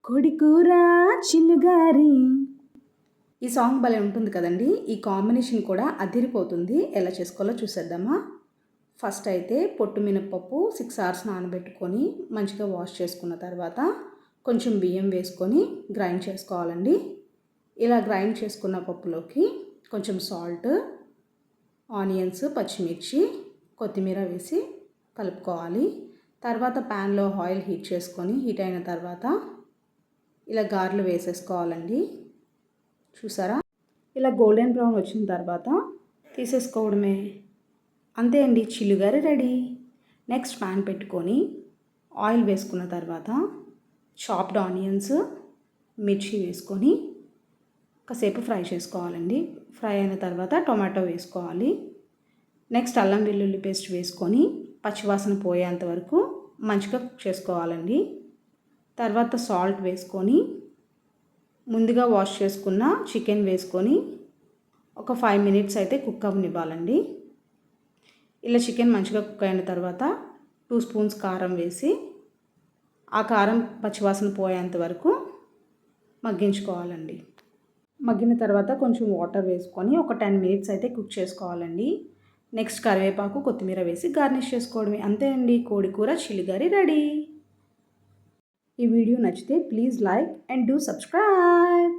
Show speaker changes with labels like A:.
A: కొడికూర చిల్లుగారి. ఈ సాంగ్ భలే ఉంటుంది కదండి. ఈ కాంబినేషన్ కూడా అదిరిపోతుంది. ఎలా చేసుకోవాలో చూసేద్దామా. ఫస్ట్ అయితే పొట్టు మినపప్పు 6 hours నానబెట్టుకొని మంచిగా వాష్ చేసుకున్న తర్వాత కొంచెం బియ్యం వేసుకొని గ్రైండ్ చేసుకోవాలండి. ఇలా గ్రైండ్ చేసుకున్న పప్పులోకి కొంచెం సాల్ట్, ఆనియన్స్, పచ్చిమిర్చి, కొత్తిమీర వేసి కలుపుకోవాలి. తర్వాత ప్యాన్లో ఆయిల్ హీట్ అయిన తర్వాత ఇలా గారెలు వేసేసుకోవాలండి. చూసారా, ఇలా గోల్డెన్ బ్రౌన్ వచ్చిన తర్వాత తీసేసుకోవడమే. అంతే అండి, చిల్లుగారె రెడీ. నెక్స్ట్ ప్యాన్ పెట్టుకొని ఆయిల్ వేసుకున్న తర్వాత చాప్డ్ ఆనియన్స్, మిర్చి వేసుకొని కాసేపు ఫ్రై చేసుకోవాలండి. ఫ్రై అయిన తర్వాత టొమాటో వేసుకోవాలి. నెక్స్ట్ అల్లం వెల్లుల్లి పేస్ట్ వేసుకొని పచ్చివాసన పోయేంత వరకు మంచిగా కుక్ చేసుకోవాలండి. తర్వాత సాల్ట్ వేసుకొని ముందుగా వాష్ చేసుకున్న చికెన్ వేసుకొని ఒక 5 minutes అయితే కుక్ అవ్వనివ్వాలండి. ఇలా చికెన్ మంచిగా కుక్ అయిన తర్వాత 2 spoons కారం వేసి ఆ కారం పచ్చివాసన పోయేంత వరకు మగ్గించుకోవాలండి. మగ్గిన తర్వాత కొంచెం వాటర్ వేసుకొని ఒక 10 minutes అయితే కుక్ చేసుకోవాలండి. నెక్స్ట్ కరివేపాకు, కొత్తిమీర వేసి గార్నిష్ చేసుకోవడమే. అంతే అండి, కోడికూర చిల్లిగారి రెడీ. ఈ వీడియో నచ్చితే please like and do subscribe.